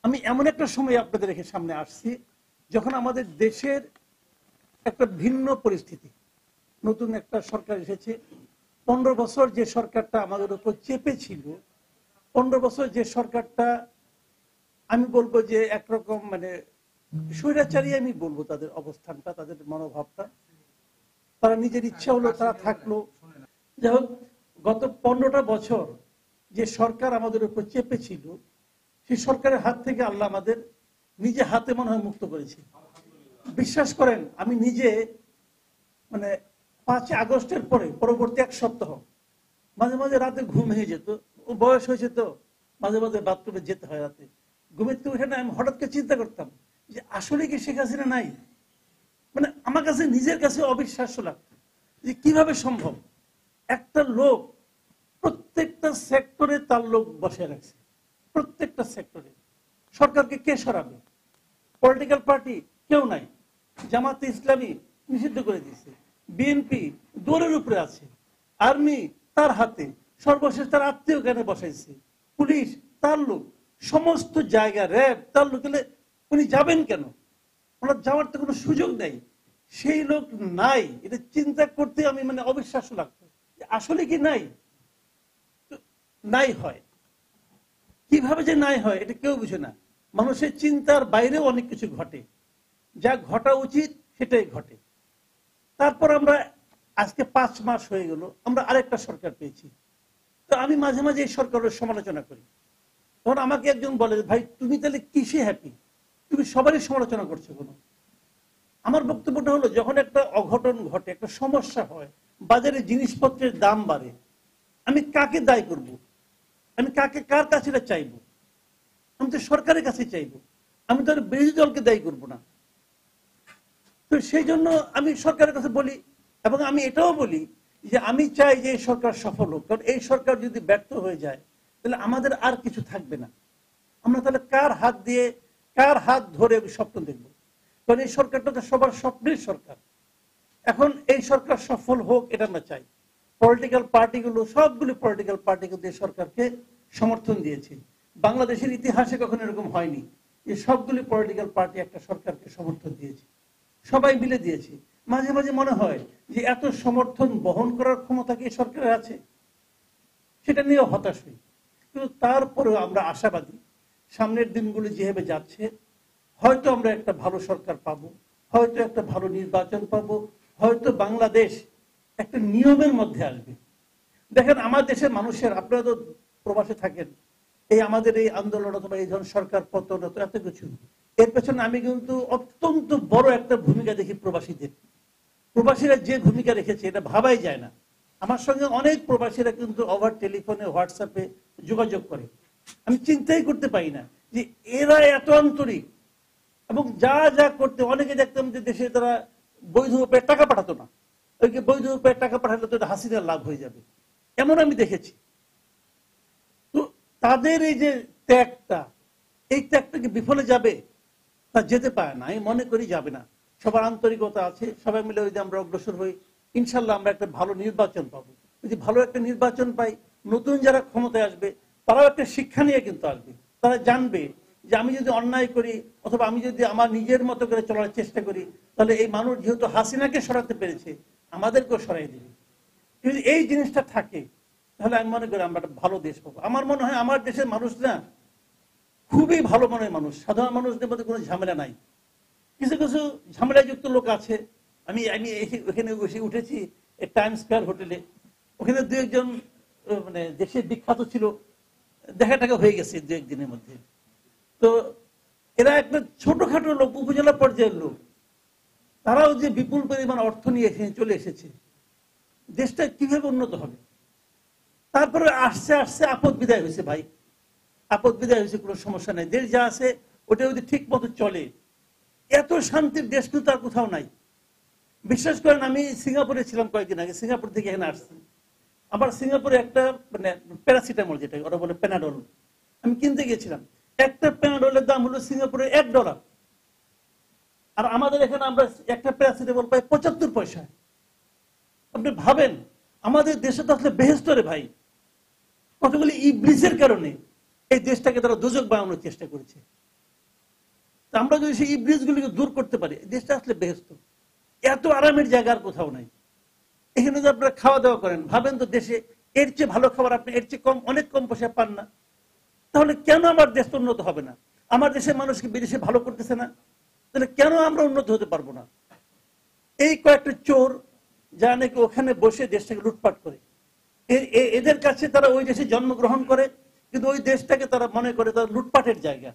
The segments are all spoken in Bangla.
আমি এমন একটা সময় আপনাদের রেখে সামনে আসছি যখন আমাদের দেশের একটা ভিন্ন পরিস্থিতি, নতুন একটা সরকার এসেছে। 15 বছর যে সরকারটা আমাদের উপর চেপে ছিল, 15 বছর যে সরকারটা আমি বলবো যে একরকম মানে স্বৈরাচারী, আমি বলবো তাদের অবস্থানটা, তাদের মনোভাবটা, তারা নিজের ইচ্ছা হলো তারা থাকলো। যাই হোক, গত 15টা বছর যে সরকার আমাদের উপর চেপে ছিল, সেই সরকারের হাত থেকে আল্লাহ আমাদের নিজে হাতে মনে হয় মুক্ত করেছে। বিশ্বাস করেন, আমি নিজে মানে 5 আগস্টের পরে পরবর্তী এক সপ্তাহ মাঝে মাঝে রাতে ঘুম ভেঙে যেত। ও বয়স হয়েছে তো মাঝে মাঝে বাথরুমে যেতে হয় রাতে। ঘুমের থেকে উঠে না আমি হঠাৎ করে চিন্তা করতাম যে আসলে কি শেখ হাসিনা নাই। মানে আমার কাছে নিজের কাছে অবিশ্বাস্য লাগতো যে কিভাবে সম্ভব একটা লোক প্রত্যেকটা সেক্টরে তার লোক বসে রাখছে, প্রত্যেকটা সেক্টরে। সরকারকে কে সরাবে? পলিটিক্যাল পার্টি কেউ নাই, জামাতে ইসলামী নিষিদ্ধ করে দিয়েছে, বিএনপি দৌড়ের উপরে আছে, আর্মি তার হাতে, সর্বশেষ তার আত্মীয় জ্ঞানে বসাইছে, পুলিশ তার লোক, সমস্ত জায়গা র্যাব তার লোক। উনি যাবেন কেন? ওনার যাওয়ার তো কোনো সুযোগ নেই। সেই লোক নাই, এটা চিন্তা করতে আমি মানে অবিশ্বাস্য লাগতো আসলে কি নাই। নাই হয় কিভাবে যে নাই হয় এটা কেউ বুঝে না। মানুষের চিন্তার বাইরেও অনেক কিছু ঘটে, যা ঘটা উচিত সেটাই ঘটে। তারপর আমরা আজকে 5 মাস হয়ে গেল, আমরা আরেকটা সরকার পেয়েছি। তো আমি মাঝে মাঝে এই সরকারের সমালোচনা করি। তখন আমাকে একজন বলে, ভাই তুমি তাহলে কিসে হ্যাপি, তুমি সবারই সমালোচনা করছো কেন? আমার বক্তব্যটা হলো, যখন একটা অঘটন ঘটে, একটা সমস্যা হয়, বাজারে জিনিসপত্রের দাম বাড়ে, আমি কাকে দায়ী করব? আমি কার কাছে এটা চাইবো? আমি তো সরকারের কাছে চাইবো, আমি তো আর বিরোধী দলকে দায়ী করবো না। তো সেই জন্য আমি সরকারের কাছে বলি, এবং আমি এটাও বলি যে আমি চাই যে এই সরকার সফল হোক। কারণ এই সরকার যদি ব্যর্থ হয়ে যায় তাহলে আমাদের আর কিছু থাকবে না। আমরা তাহলে কার হাত দিয়ে, কার হাত ধরে স্বপ্ন দেখব? কারণ এই সরকারটা তো সবার স্বপ্নের সরকার। এখন এই সরকার সফল হোক এটা আমরা চাই। পলিটিক্যাল পার্টিগুলো, সবগুলো পলিটিক্যাল পার্টি কিন্তু এই সরকারকে সমর্থন দিয়েছে। বাংলাদেশের ইতিহাসে কখনো এরকম হয়নি যে সবগুলি পলিটিক্যাল পার্টি একটা সরকারকে সমর্থন দিয়েছে, সবাই মিলে দিয়েছে। মাঝে মাঝে মনে হয় যে এত সমর্থন বহন করার ক্ষমতা কি সরকারের আছে? সেটা নিয়ে হতাশ হই। কিন্তু তারপরেও আমরা আশাবাদী, সামনের দিনগুলো যেভাবে যাচ্ছে হয়তো আমরা একটা ভালো সরকার পাবো, হয়তো একটা ভালো নির্বাচন পাবো, হয়তো বাংলাদেশ একটা নিয়মের মধ্যে আসবে। দেখেন আমার দেশের মানুষের, আপনারা তো প্রবাসে থাকেন, এই আমাদের এই আন্দোলন অথবা এই ধরনের সরকার পতন এত কিছু, এর পেছনে আমি কিন্তু অত্যন্ত বড় একটা ভূমিকা দেখি প্রবাসীদের। প্রবাসীরা যে ভূমিকা রেখেছে এটা ভাবাই যায় না। আমার সঙ্গে অনেক প্রবাসীরা কিন্তু ওভার টেলিফোনে, হোয়াটসঅ্যাপে যোগাযোগ করে। আমি চিন্তাই করতে পারি না যে এরা এত আন্তরিক, এবং যা যা করতে, অনেকে দেখতাম যে দেশে তারা বৈধ উপায়ে টাকা পাঠাতো না, ওই বৈধ উপায়ে টাকা পাঠালে তো হাসিনার লাভ হয়ে যাবে, এমন আমি দেখেছি। তো তাদের এই যে ত্যাগটা, এই ত্যাগটা কি বিফলে যাবে? তা যেতে পারে না, আমি মনে করি যাবে না। সবার আন্তরিকতা আছে, সবাই মিলে যদি আমরা অগ্রসর হই, ইনশাল্লাহ আমরা একটা ভালো নির্বাচন পাবো। যদি ভালো একটা নির্বাচন পাই, নতুন যারা ক্ষমতায় আসবে তারাও একটা শিক্ষা নিয়ে কিন্তু আসবে। তারা জানবে যে আমি যদি অন্যায় করি অথবা আমি যদি আমার নিজের মতো করে চলার চেষ্টা করি, তাহলে এই মানুষ যেহেতু হাসিনাকে সরাতে পেরেছে আমাদেরকেও সরাই দেবে। যদি এই জিনিসটা থাকে তাহলে আমি মনে করি আমরা একটা ভালো দেশ পাবো। আমার মনে হয় আমার দেশের মানুষ না খুবই ভালো মনের মানুষ, সাধারণ মানুষদের মধ্যে কোনো ঝামেলা নাই। কিছু কিছু ঝামেলাযুক্ত লোক আছে। আমি ওখানে বসে উঠেছি টাইম স্কয়ার হোটেলে, ওখানে 2-1 জন মানে দেশের বিখ্যাত ছিল, দেখা টাকা হয়ে গেছে 2-1 দিনের মধ্যে। তো এরা একটা ছোটখাটো লোক, উপজেলা পর্যায়ের লোক, তারাও যে বিপুল পরিমাণ অর্থ নিয়ে এখানে চলে এসেছে, দেশটা কিভাবে উন্নত হবে? তারপরে আসছে আসছে আপদ বিদায় হয়েছে ভাই, আপদ বিদায় হয়েছে, কোনো সমস্যা নেই। দেশ যা আছে ওটা যদি ঠিক মতো চলে, এত শান্তির দেশ কিন্তু আর কোথাও নাই। বিশ্বাস করেন, আমি সিঙ্গাপুরে ছিলাম কয়েকদিন আগে, সিঙ্গাপুর থেকে এখানে আসছি। আবার সিঙ্গাপুরে একটা মানে প্যারাসিটামল, যেটা ওরা বলে প্যানাডল, আমি কিনতে গেছিলাম। একটা প্যানাডলের দাম হলো সিঙ্গাপুরে $1। আর আমাদের এখানে আমরা একটা প্যারাসিটামল পাই 75 পয়সা। আপনি ভাবেন, আমাদের দেশে তো আসলে বেহেশতরে ভাই। কতগুলি ইবলিসের কারণে এই দেশটাকে তারা দোজক বানানোর চেষ্টা করেছে। আমরা যদি সেই ব্রিজ গুলিকে দূর করতে পারি, দেশটা আসলে বেহেশত। এত আরামের জায়গা আর কোথাও নাই। এখানে যদি আপনারা খাওয়া দাওয়া করেন, ভাবেন তো দেশে এর চেয়ে ভালো খাবার আপনি এর চেয়ে কম, অনেক কম পয়সা পান না। তাহলে কেন আমার দেশ উন্নত হবে না? আমার দেশের মানুষকে বিদেশে ভালো করতেছে না, তাহলে কেন আমরা উন্নত হতে পারবো না? এই কয়েকটা চোর যা নাকি ওখানে বসে দেশটাকে লুটপাট করে, এদের কাছে তারা ওই দেশে জন্মগ্রহণ করে, কিন্তু ওই দেশটাকে তারা মনে করে তারা লুটপাটের জায়গা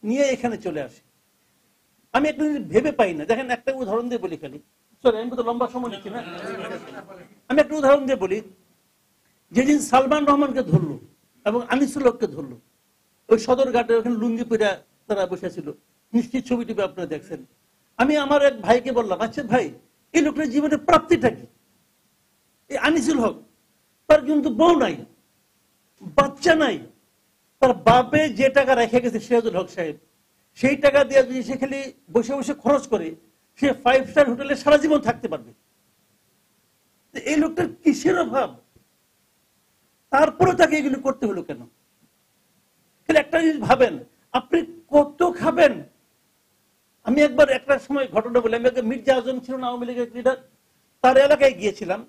নিয়ে এখানে চলে আসে। আমি একটা জিনিস ভেবে পাই না। দেখেন, একটা উদাহরণ দিয়ে বলি খালি, সরি আমি তো লম্বা সময় নিচ্ছি না, আমি একটা উদাহরণ দিয়ে বলি। যেদিন সালমান রহমানকে ধরলো এবং আনিসুল হককে ধরলো, ওই সদরঘাটে ওখানে লুঙ্গি পরে তারা বসেছিল, নিশ্চিত ছবিটি আপনারা দেখছেন। আমি আমার এক ভাইকে বললাম, আচ্ছা ভাই, এই লোকটার জীবনের প্রাপ্তিটা কি? এই আনিসুল হক, তার কিন্তু বউ নাই, বাচ্চা নাই, তার বাপে যে টাকা রেখে গেছে সিরাজুল হক সাহেব, সেই টাকা দিয়ে যদি সে খালি বসে বসে খরচ করে, সে 5 স্টার হোটেলে সারা জীবন থাকতে পারবে। এই লোকটার কিসের অভাব? তারপরে তাকে এগুলো করতে হলো কেন? একটা জিনিস ভাবেন, আপনি কত খাবেন? আমি একবার একটা সময় ঘটনা বলি, আমি মির্জা আজম ছিল না আওয়ামী লীগের লিডার, তার এলাকায় গিয়েছিলাম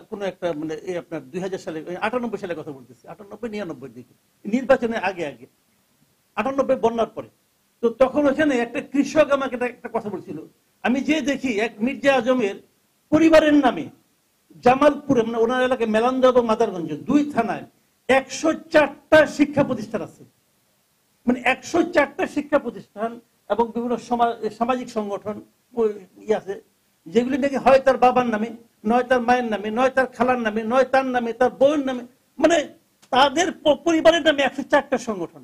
কোনো একটা মানে এই আপনার 2000 সালে 98 সালের কথা বলতেছি, 98-99 দিকে, নির্বাচনের আগে 98 বন্যার পরে। তো তখন ওখানে একটা কৃষক আমাকে একটা কথা বলছিল, আমি যে দেখি এক মির্জা আজমের পরিবারের নামে জামালপুরে, মানে ওনার এলাকায় মেলান্দা এবং মাদারগঞ্জ 2 থানায় 104টা শিক্ষা প্রতিষ্ঠান আছে। মানে 104টা শিক্ষা প্রতিষ্ঠান এবং বিভিন্ন সামাজিক সংগঠন আছে, যেগুলি নাকি হয় তার বাবার নামে, নয় তার মায়ের নামে, নয় তার খালার নামে, নয় তার নামে, তার বউয়ের নামে, মানে তাদের পরিবারের নামে 104টা সংগঠন।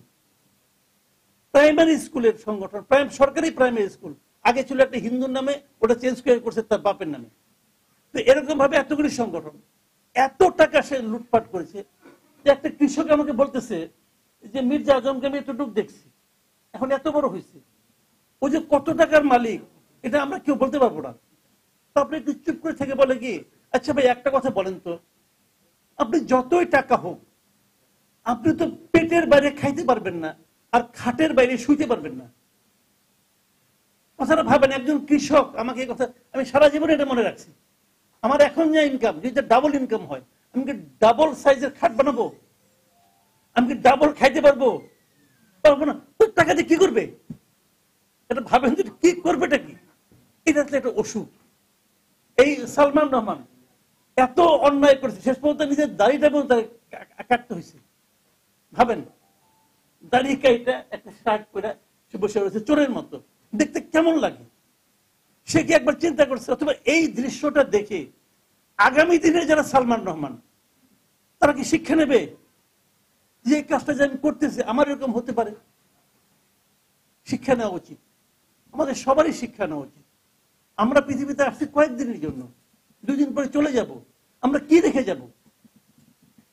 প্রাইমারি স্কুলের সংগঠন, সরকারি প্রাইমারি স্কুল, আগে ছিল একটা হিন্দুর নামে, ওটা চেঞ্জ করছে তার বাপের নামে। তো এরকম ভাবে এতগুলি সংগঠন, এত টাকা সে লুটপাট করেছে। একটা কৃষক আমাকে বলতেছে যে মির্জা আজমকে আমি এতটুকু দেখছি, এখন এত বড় হয়েছে, ও যে কত টাকার মালিক এটা আমরা কেউ বলতে পারবো না। তো আপনি একটু চুপ করে থেকে বলে কি, আচ্ছা ভাই একটা কথা বলেন তো, আপনি যতই টাকা হোক, আপনি তো পেটের বাইরে খাইতে পারবেন না, আর খাটের বাইরে শুইতে পারবেন না। কথাটা ভাবেন, একজন কৃষক আমাকে এই কথা, আমি সারা জীবনে এটা মনে রাখছি। আমার এখন যা ইনকাম, যদি ডাবল ইনকাম হয়, আমি কি ডাবল সাইজের খাট বানাবো? আমি কি ডাবল খাইতে পারবো? পারবো না। তো টাকা দিয়ে কি করবে? এটা ভাবেন যে কি করবেটা কি? এটা একটা অসুখ। এই সালমান রহমান এত অন্যায় করেছে, শেষ পর্যন্ত নিজের দাড়িটা কাটতে হয়েছে। ভাবেন, দাড়ি কাইটা একটা শার্ট পরে সে বসে রয়েছে চোরের মতো, দেখতে কেমন লাগে? সে কি একবার চিন্তা করছে? অথবা এই দৃশ্যটা দেখে আগামী দিনে যারা সালমান রহমান, তারা কি শিক্ষা নেবে যে এই কাজটা যে আমি করতেছি আমার এরকম হতে পারে? শিক্ষা নেওয়া উচিত, আমাদের সবারই শিক্ষা নেওয়া উচিত। আমরা পৃথিবীতে আসছি কয়েকদিনের জন্য, 2 দিন পরে চলে যাব। আমরা কি রেখে যাব?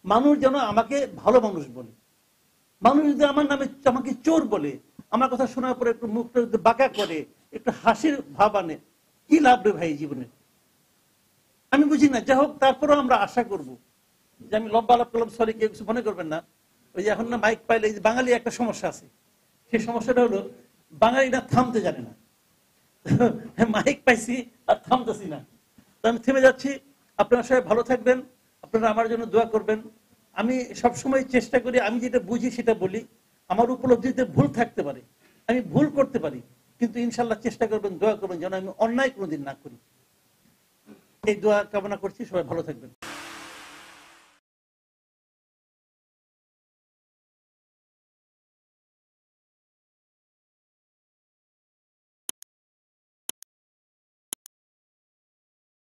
মানুষ যেন আমাকে ভালো মানুষ বলে। মানুষ যদি আমার নামে আমাকে চোর বলে, আমার কথা শোনার পরে একটু মুখটা যদি বাঁকা করে, একটু হাসির ভাব আনে, কি লাভ রে ভাই জীবনে? আমি বুঝি না। যাই হোক, তারপরেও আমরা আশা করব যে, আমি লম্বা আলাপ করলাম, সরি, কেউ কিছু মনে করবেন না। ওই যে এখন না মাইক পাইলে, বাঙালি একটা সমস্যা আছে, সেই সমস্যাটা হলো বাঙালিরা থামতে জানে না। মাইক পাইছি আর থামতেছি না, তো আমি থেমে যাচ্ছি। আপনারা সবাই ভালো থাকবেন, আপনারা আমার জন্য দোয়া করবেন। আমি সবসময় চেষ্টা করি, আমি যেটা বুঝি সেটা বলি। আমার উপলব্ধিতে ভুল থাকতে পারে, আমি ভুল করতে পারি, কিন্তু ইনশাল্লাহ চেষ্টা করবেন, দোয়া করবেন যেন আমি অন্যায় কোনোদিন না করি। এই দোয়া কামনা করছি, সবাই ভালো থাকবেন।